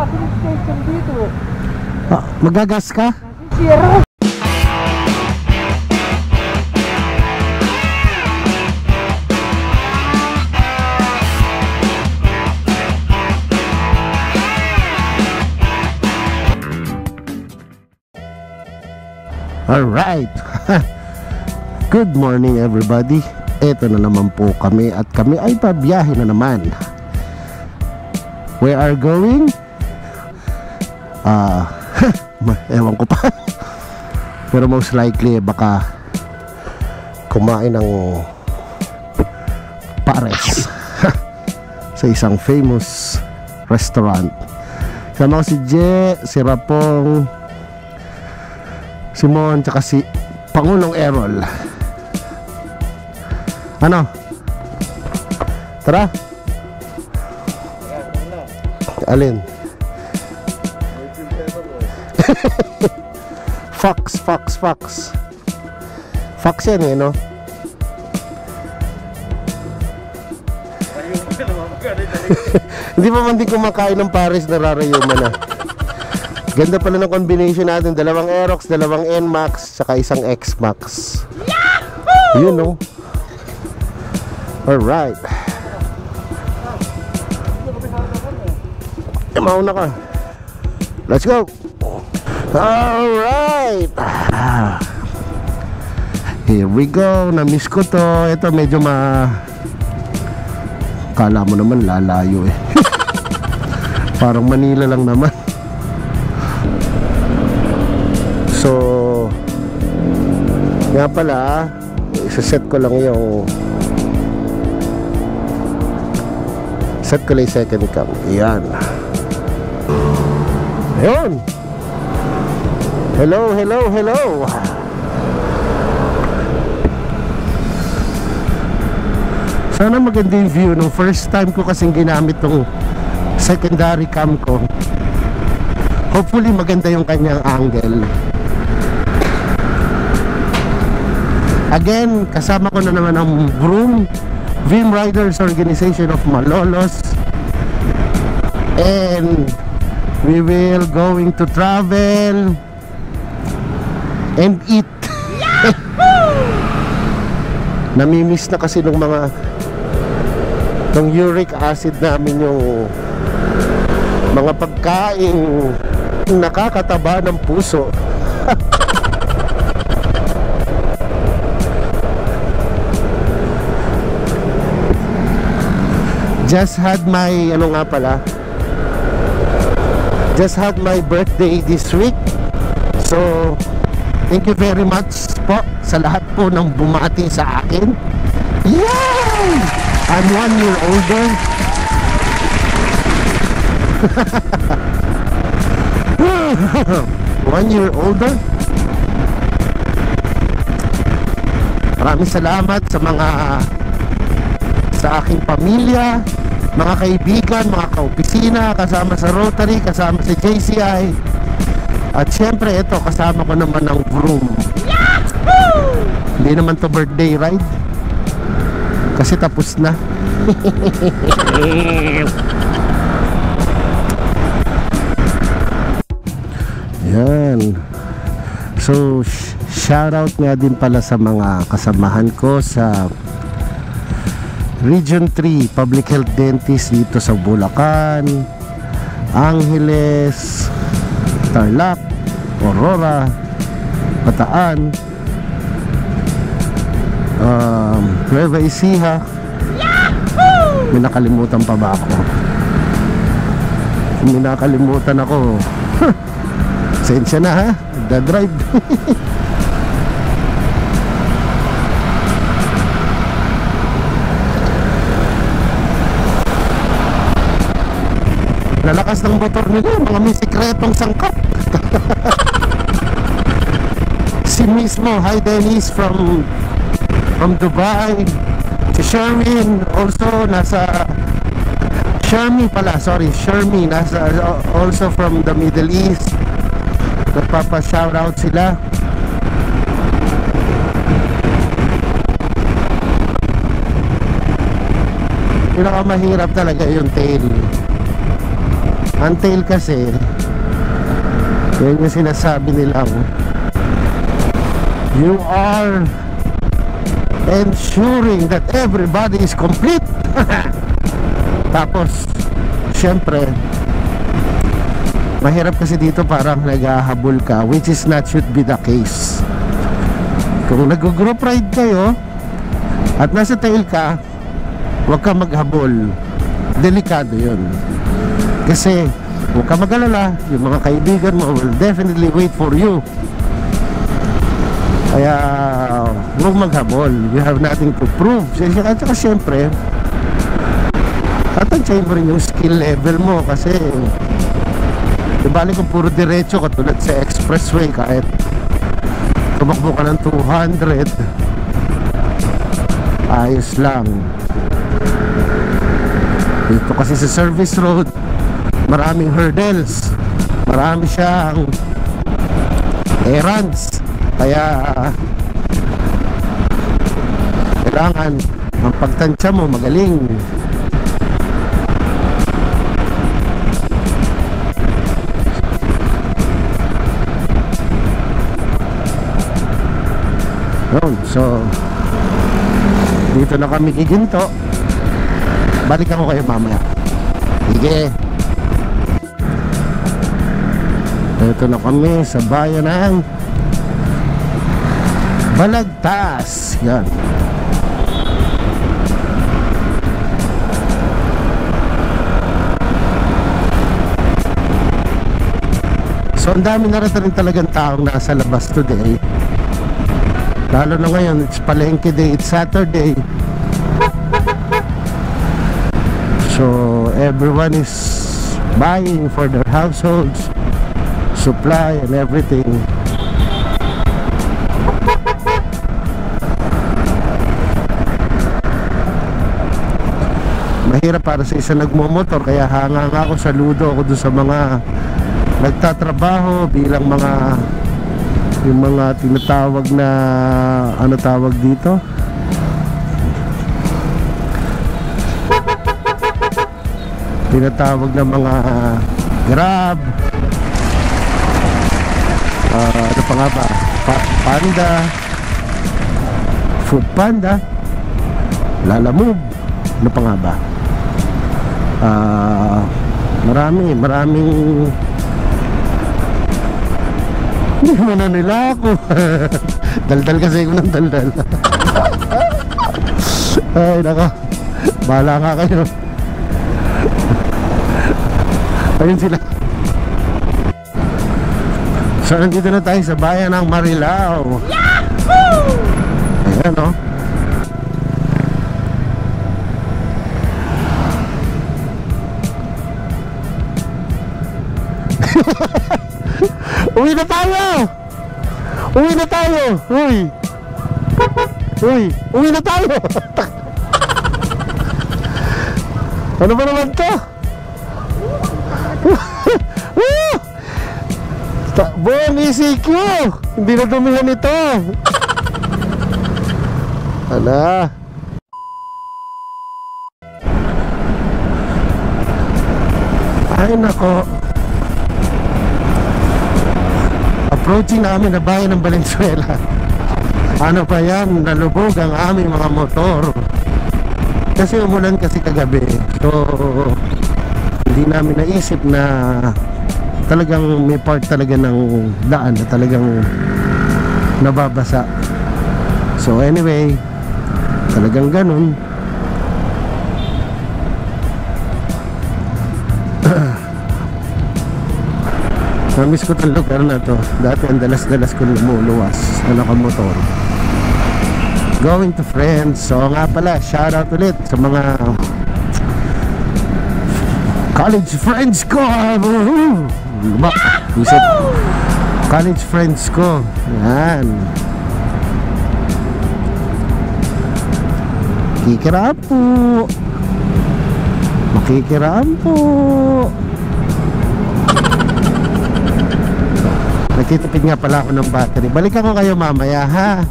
gasoline station dito eh. Ah, magagas ka? Sierra. Alright. Good morning everybody. Ito na naman po kami at kami ay pabiyahe na naman. We are going ewan ko pa. Pero most likely baka kumain ng pares sa isang famous restaurant. Sama ko si Je, si Rapong, si Mon, tsaka si Pangulong Errol. Ano? Tara. Alin? Fox yan eh, no? Hindi pa man din kumakain ng pares na rarayuman na. Ganda pala ng combination natin. Dalawang Aerox, dalawang NMAX, saka isang XMAX. Yun, no? Alright. Mauna ka. Let's go. Alright. Here we go. Na-miss ko to. Ito medyo kala mo naman lalayo eh. Parang Manila lang naman. So nga pala, isa-set ko lang yung second cam. Ayan. Ayun. Hello. Sana maganda yung view. Nung first time ko kasing ginamit tong secondary cam ko, hopefully maganda yung kanyang angle. Again, kasama ko na naman ang Vim Riders Organization of Malolos, and we will going to travel and eat. Namimiss na kasi nung uric acid namin yung mga pagkain nakakataba ng puso. Just had my birthday this week. So thank you very much po sa lahat po ng bumati sa akin. Yay! I'm 1 year older. One year older. Maraming salamat sa aking pamilya, mga kaibigan, mga kaopisina, kasama sa Rotary, kasama sa JCI, at syempre ito, kasama ko naman ng Vroom. Yahoo! Hindi naman to birthday ride kasi tapos na. Yan. So shoutout nga din pala sa mga kasamahan ko sa Region 3 Public Health Dentist dito sa Bulacan, Angeles, Tarlac, Aurora, Bataan, Nueva Ecija. May nakalimutan pa ba ako? May nakalimutan ako. Sensya na ha, nagdadrive. Lalakas ng motor nila, mga may sikretong sangkap. Si mismo, hi Dennis from Dubai. Si Shermin also nasa Shermi nasa also from the Middle East. Nagpapa-shoutout sila. Pinakamahirap talaga yung tail. Ang tail kasi, yun yung sinasabi nilang you are ensuring that everybody is complete. Tapos syempre mahirap kasi dito, parang naghahabol ka, which is not should be the case. Kung nag-group ride kayo at nasa tail ka, huwag ka maghabol. Delikado yun. Kasi huwag ka mag-alala, yung mga kaibigan mo will definitely wait for you. Kaya huwag maghabol. You have nothing to prove. At saka syempre tatansyahin mo rin yung skill level mo. Kasi di bali kung puro diretso katulad sa expressway, kahit tumakbo ka ng 200, ayos lang. Dito kasi sa service road, maraming hurdles, marami siyang errands, kaya kailangan ang pagtansya mo magaling. Yun, so dito na kami kiginto. Balikan ko kayo mamaya. Sige. Dito na kami sa bayan ng Balagtas. Yan. So ang dami na rin talagang taong nasa labas today. Lalo na ngayon, it's Palengke Day, it's Saturday. So everyone is buying for their households, supply and everything. Mahirap para sa isa nagmomotor, kaya hanga ako, saludo ako doon sa mga nagtatrabaho bilang yung mga tinatawag na ano tawag dito, tinatawag na mga Grab, ano pa nga ba, Panda, Food Panda, Lalamove, ano pa nga ba, maraming hindi mo na nila ako. Daldal kasi ako ng daldal. Ay nako, bahala nga kayo. Ayun sila. So nandito na tayo sa bayan ng Marilao. Yahoo! Ayan o. Uwi na tayo! Uwi na tayo! Uy! Uy! Uwi na tayo! Ano ba naman to? Buong ECQ! Hindi na dumihan ito! Ala! Ay nako! Approaching namin na bayan ng Valenzuela. Ano pa yan, nalubog ang aming mga motor kasi umulan kasi kagabi. So hindi namin naisip na talagang may part talaga ng daan na talagang nababasa. So anyway, talagang ganun. Namiss ko itong lugar na to. Dati ang dalas-dalas ko lumuluwas na nakamotor. Going to friends. So nga pala, shoutout ulit sa mga college friends ko. College friends ko. Yan. Makikiraan po. Makikiraan po. Nagtitipid nga pala ako ng battery. Balikan ko kayo mamaya ha.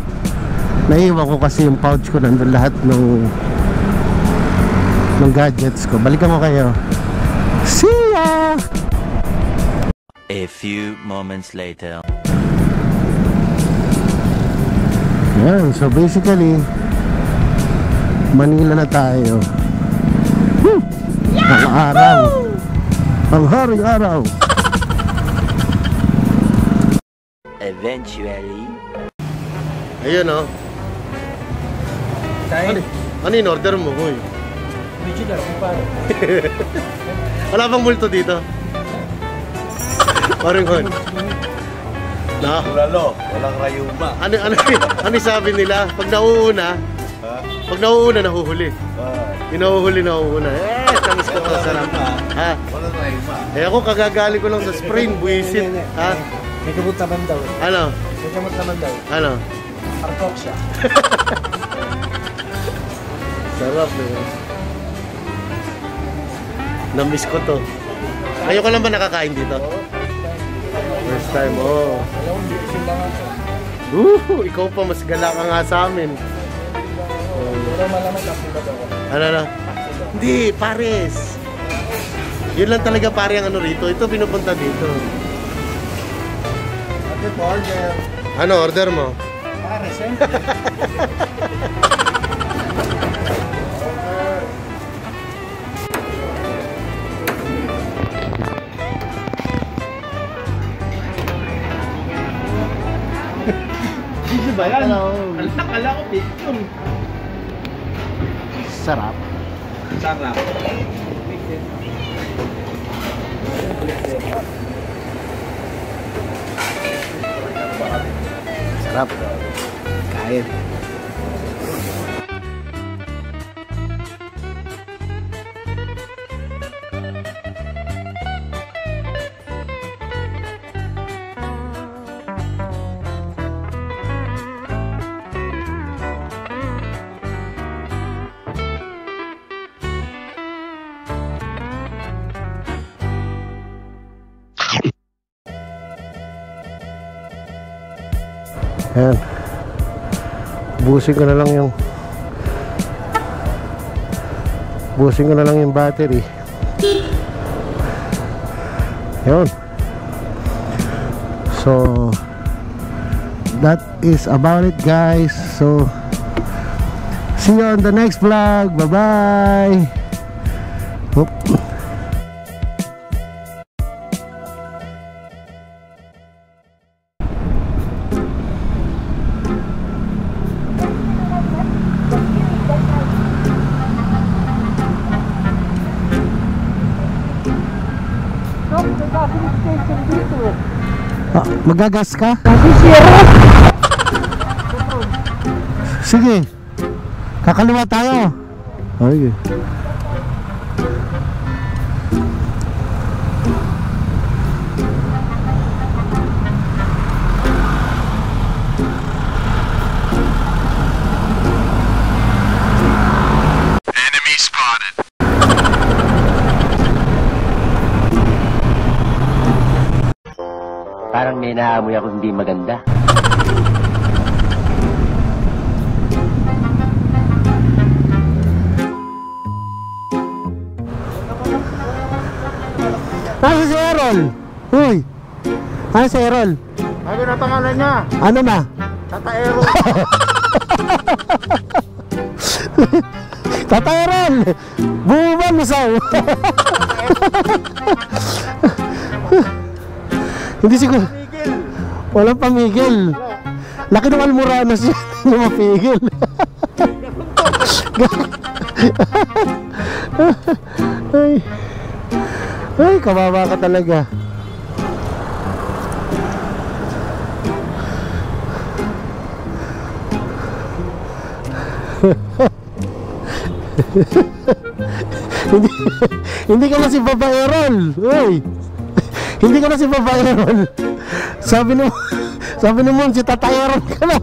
Naiwan ko kasi yung pouch ko, nandun lahat ng gadgets ko. Balikan ko kayo. See ya! A few moments later. Yan, so basically Manila na tayo. Woo! Ang araw, ang haring araw. Eventually. Ayun o. Ano yung order mo, huy? Original, pare. Wala bang multo dito? Parang hon. Na? Ulalo, walang rayuma. Ano sabi nila? Pag nauuna, nahuhuli. Yung nahuhuli. Tamis ko to, sarap. Ha? Walang rayuma. Eh ako, kagagaling ko lang sa spring, buwisit. Ha? May gamot naman daw. Ano? May gamot naman daw. Ano? Artok siya. Sarap eh. Na-miss ko to. Kayo ka lang ba nakakain dito? First time, oh. Alam mo, hindi sila nga siya. Ikaw pa, mas gala ka nga sa amin. Pero malamang kasi ba daw? Ano na? Hindi, pares. Yun lang talaga pare ang ano rito. Ito pinupunta dito. Ate, order. Ano order mo? Pares, eh. Hindi ba yan? Kala ko picture. Sarap. Sarap. Sarap. Kain. Ayan. Busin ko na lang yung battery. Ayan. So that is about it, guys. So see you on the next vlog. Bye bye. Oop. Ah, magagas ka? Sige. Kakaliwa tayo. Okay. Enemy spotted. Parang may naamoy ako hindi maganda. Nasa si Errol? Uy! Ano si Errol? Ano na pangalan niya? Ano na? Tata Ero. Tata Errol! Buwan mo saw! Hindi siguro. Walang pamigil. Laki ng Almoranas yun. Hindi mapigil. Ay, kawawa ka talaga. Hindi ka na si Papa Errol. Uy. Hindi ka na si Papa Errol. Sabi mo si Tata Errol ka na.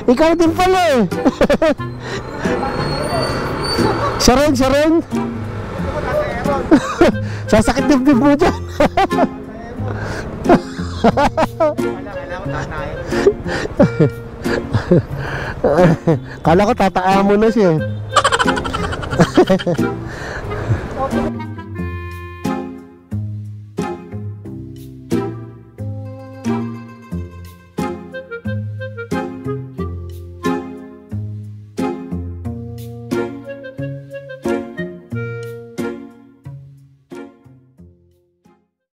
Ikaw din pala eh. Siya rin. Sasakit dibdib mo dyan. Kala ko tataan mo na siya. Okay.